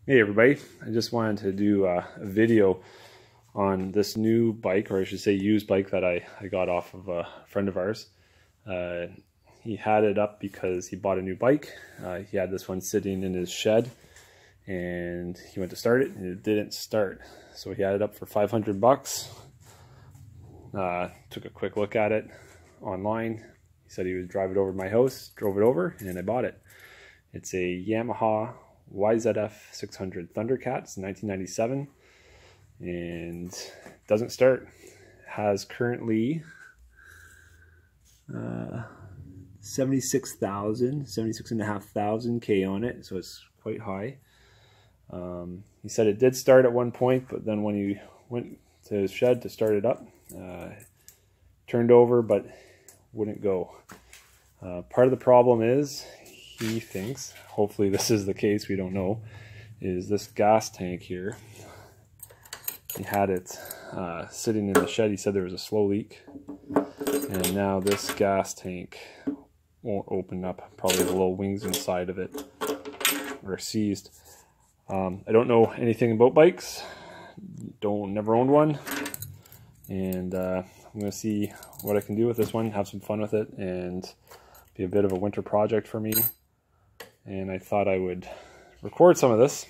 Hey everybody, I just wanted to do a video on this new bike, or I should say used bike, that I got off of a friend of ours. He had it up because he bought a new bike. He had this one sitting in his shed and he went to start it and it didn't start. So he had it up for 500 bucks. Took a quick look at it online. He said he would drive it over to my house, drove it over, and I bought it. It's a Yamaha YZF600 Thundercat. It's 1997 and doesn't start. Has currently 76,500 K on it, so it's quite high. He said it did start at one point, but then when he went to his shed to start it up, turned over but wouldn't go. Part of the problem is, he thinks, hopefully this is the case, we don't know, is this gas tank here. He had it sitting in the shed. He said there was a slow leak, and now this gas tank won't open up. Probably the little wings inside of it are seized. I don't know anything about bikes, never owned one, and I'm gonna see what I can do with this one, have some fun with it, and be a bit of a winter project for me. And I thought I would record some of this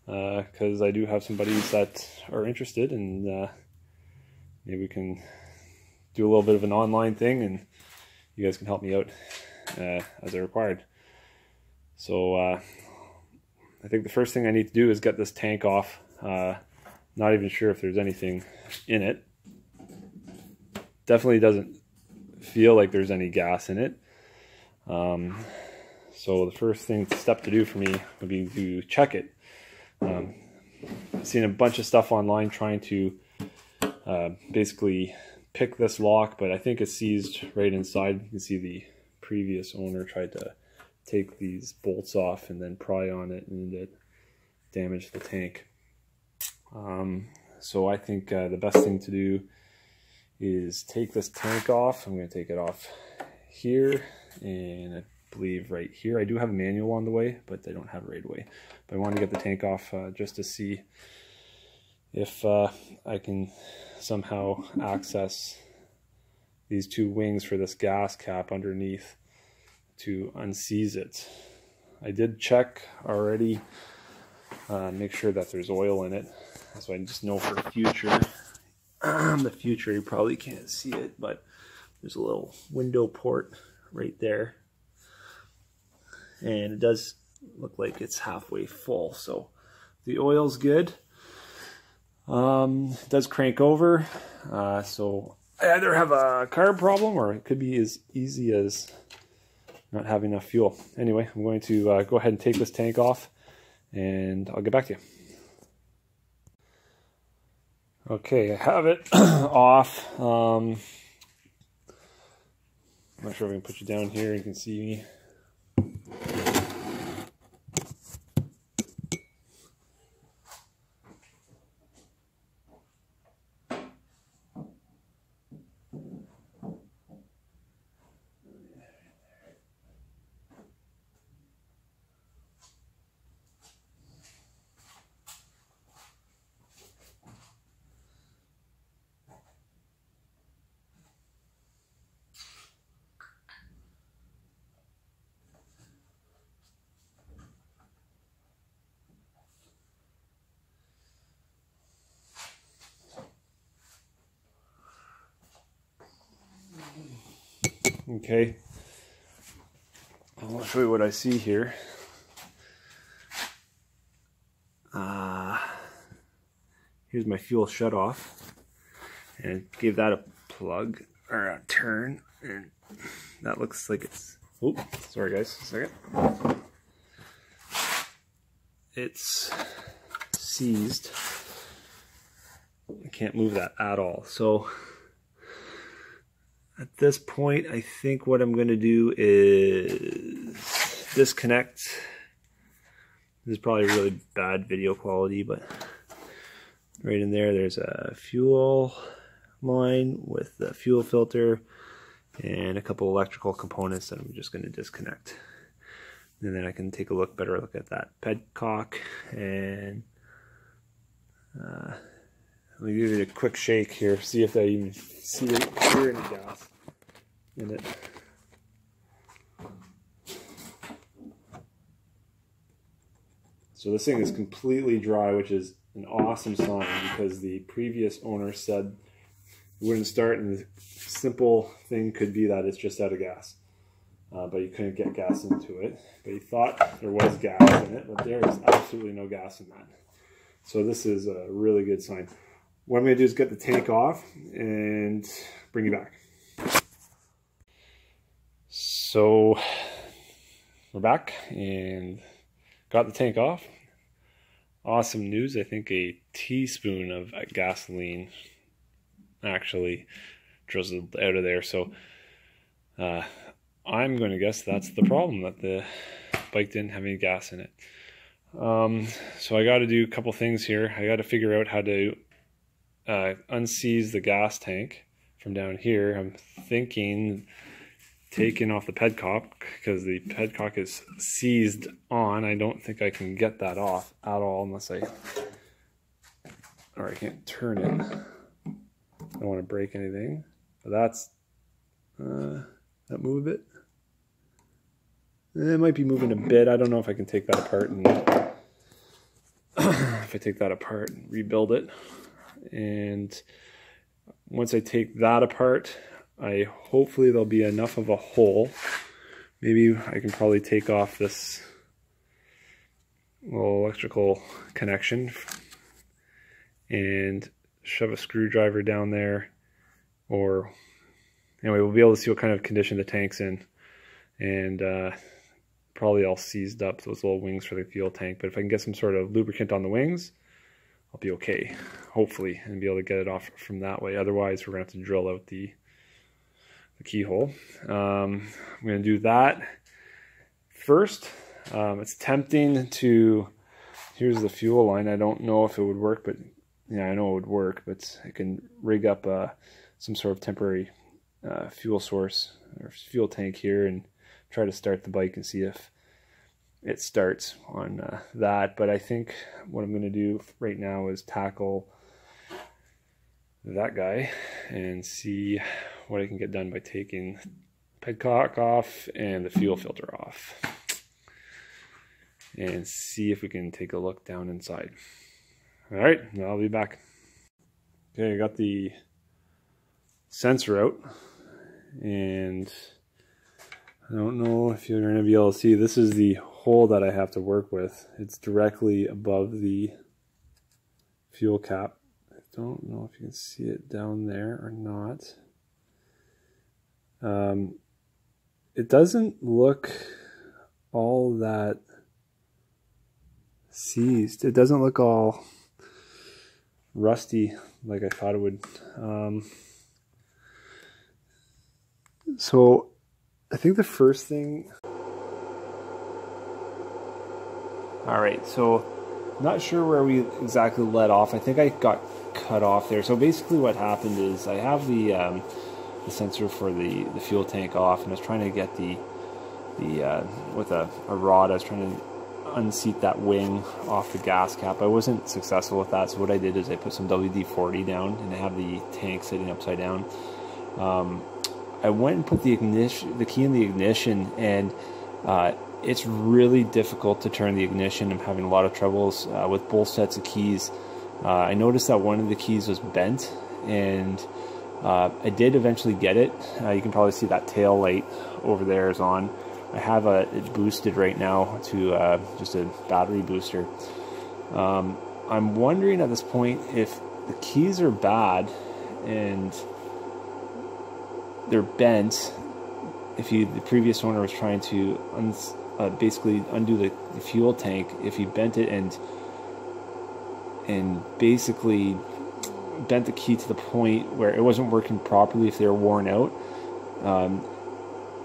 because I do have some buddies that are interested, and maybe we can do a little bit of an online thing and you guys can help me out as I required. So I think the first thing I need to do is get this tank off. Not even sure if there's anything in it. Definitely doesn't feel like there's any gas in it. So the first step to do for me would be to check it. I've seen a bunch of stuff online trying to basically pick this lock, but I think it's seized right inside. You can see the previous owner tried to take these bolts off and then pry on it, and it damaged the tank. So I think the best thing to do is take this tank off. I'm going to take it off here, and I believe right here. I do have a manual on the way, but I don't have it right away. But I want to get the tank off just to see if I can somehow access these two wings for this gas cap underneath to unseize it. I did check already, make sure that there's oil in it, so I just know for the future. The future, you probably can't see it, but there's a little window port right there, and it does look like it's halfway full, so the oil's good. It does crank over, so I either have a carb problem or it could be as easy as not having enough fuel. Anyway, I'm going to go ahead and take this tank off, and I'll get back to you. Okay, I have it off. I'm not sure if I can put you down here. You can see me. Okay, I'll show you what I see here. Here's my fuel shut off, and gave that a plug or a turn, and that looks like it's, oh, sorry guys, a second. It's seized. I can't move that at all. So at this point, I think what I'm going to do is disconnect. This is probably really bad video quality, but right in there, there's a fuel line with the fuel filter and a couple electrical components that I'm just going to disconnect. and then I can take a better look at that petcock, and let me give it a quick shake here, see if I even hear any gas in it. So this thing is completely dry, which is an awesome sign, because the previous owner said it wouldn't start, and the simple thing could be that it's just out of gas. But you couldn't get gas into it. But he thought there was gas in it, but there is absolutely no gas in that. So this is a really good sign. What I'm going to do is get the tank off and bring you back. So we're back and got the tank off. Awesome news. I think a teaspoon of gasoline actually drizzled out of there. So I'm going to guess that's the problem, that the bike didn't have any gas in it. So I got to do a couple things here. I got to figure out how to unseize the gas tank from down here. I'm thinking taking off the petcock, because the petcock is seized on. I don't think I can get that off at all unless I can't turn it. I don't want to break anything. But that's that move a bit. It might be moving a bit. I don't know if I can take that apart and if I take that apart and rebuild it. And once I take that apart, hopefully there'll be enough of a hole. Maybe I can probably take off this little electrical connection and shove a screwdriver down there, or anyway, we'll be able to see what kind of condition the tank's in, and probably all seized up, those little wings for the fuel tank. But if I can get some sort of lubricant on the wings, I'll be okay, hopefully, and be able to get it off from that way. Otherwise, we're gonna have to drill out the keyhole. I'm gonna do that first. It's tempting to, here's the fuel line. I don't know if it would work, but yeah, I know it would work, but I can rig up some sort of temporary fuel source or fuel tank here and try to start the bike and see if it starts on that. But I think what I'm going to do right now is tackle that guy and see what I can get done by taking petcock off and the fuel filter off, and see if we can take a look down inside. All right, I'll be back. Okay, I got the sensor out, and I don't know if you're going to be able to see. This is the hole that I have to work with. It's directly above the fuel cap. I don't know if you can see it down there or not. It doesn't look all that seized. It doesn't look all rusty like I thought it would. So I think the first thing... Alright, so not sure where we exactly let off. I think I got cut off there. So basically what happened is I have the sensor for the fuel tank off, and I was trying to get with a rod, I was trying to unseat that wing off the gas cap. I wasn't successful with that, so what I did is I put some WD-40 down, and I have the tank sitting upside down. I went and put the key in the ignition, and it's really difficult to turn the ignition. I'm having a lot of troubles with both sets of keys. I noticed that one of the keys was bent, and I did eventually get it. You can probably see that tail light over there is on. I have it boosted right now to just a battery booster. I'm wondering at this point if the keys are bad and they're bent. If the previous owner was trying to basically undo the fuel tank, if he bent it and basically bent the key to the point where it wasn't working properly, if they were worn out.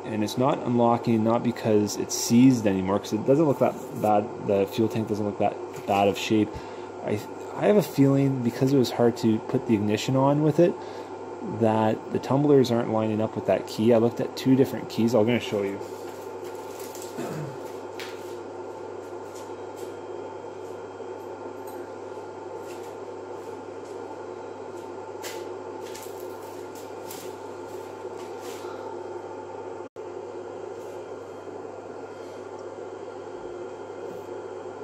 And it's not unlocking, not because it's seized anymore, because it doesn't look that bad. The fuel tank doesn't look that bad of shape. I have a feeling, because it was hard to put the ignition on with it, that the tumblers aren't lining up with that key. I looked at two different keys. I'm going to show you.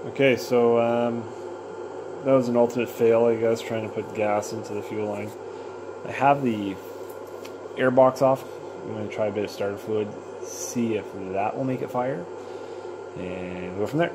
Okay, so that was an ultimate fail, I guess, trying to put gas into the fuel line. I have the air box off. I'm going to try a bit of starter fluid, see if that will make it fire, and go from there.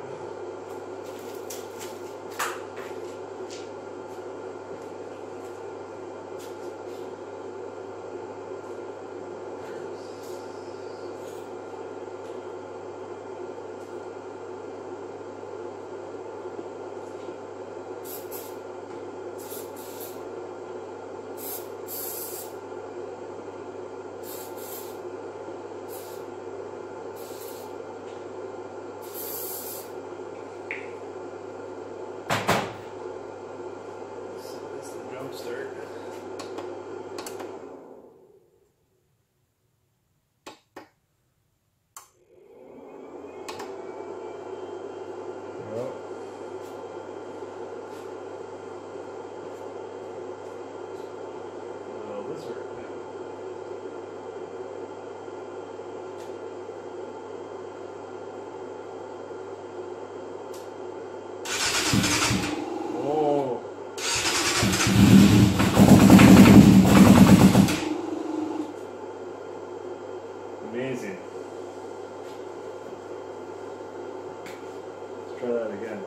Start. Well, this worked. Oh. Amazing. Let's try that again.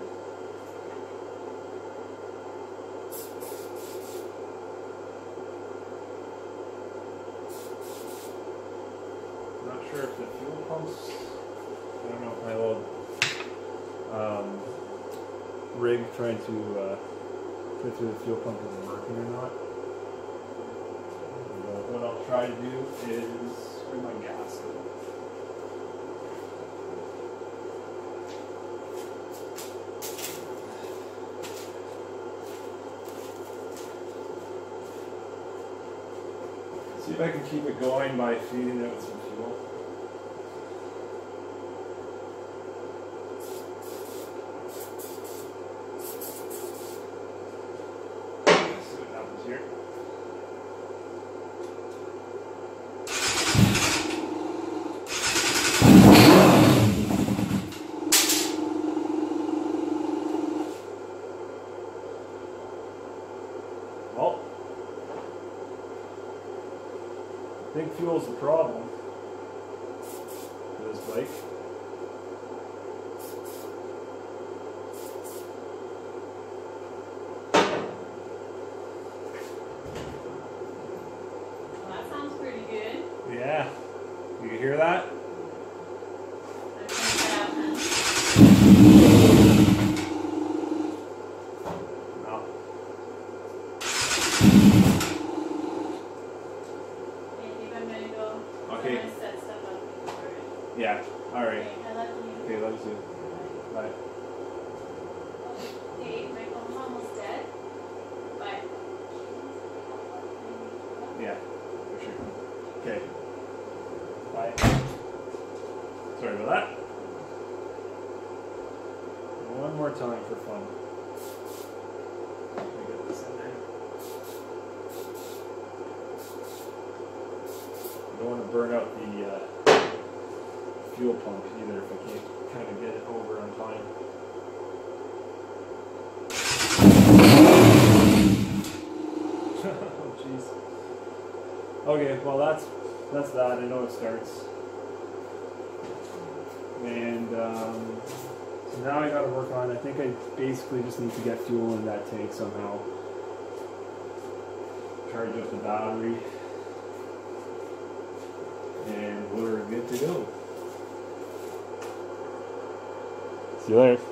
Not sure if the fuel pumps, I don't know if my little rig trying to get through the fuel pump is working or not. What I'll try to do is where my gas go. See if I can keep it going by feeding it with some fuel. Let's see what happens here. Well, I think fuel's the problem for this bike. Well, that sounds pretty good. Yeah. You hear that? No. Okay. Set stuff up before it. Yeah. All right. Okay, I love you. Okay, love you. Bye. Okay, my phone's almost dead. Bye. Yeah, for sure. Okay. Bye. Sorry about that. One more time for fun. Let me get this in there. I don't want to burn out the fuel pump either if I can't kind of get it over on time. Oh jeez. Okay, well that's that. I know it starts. And so now I got to work on. I think I basically just need to get fuel in that tank somehow. Charge up the battery. And we're good to go. See you later.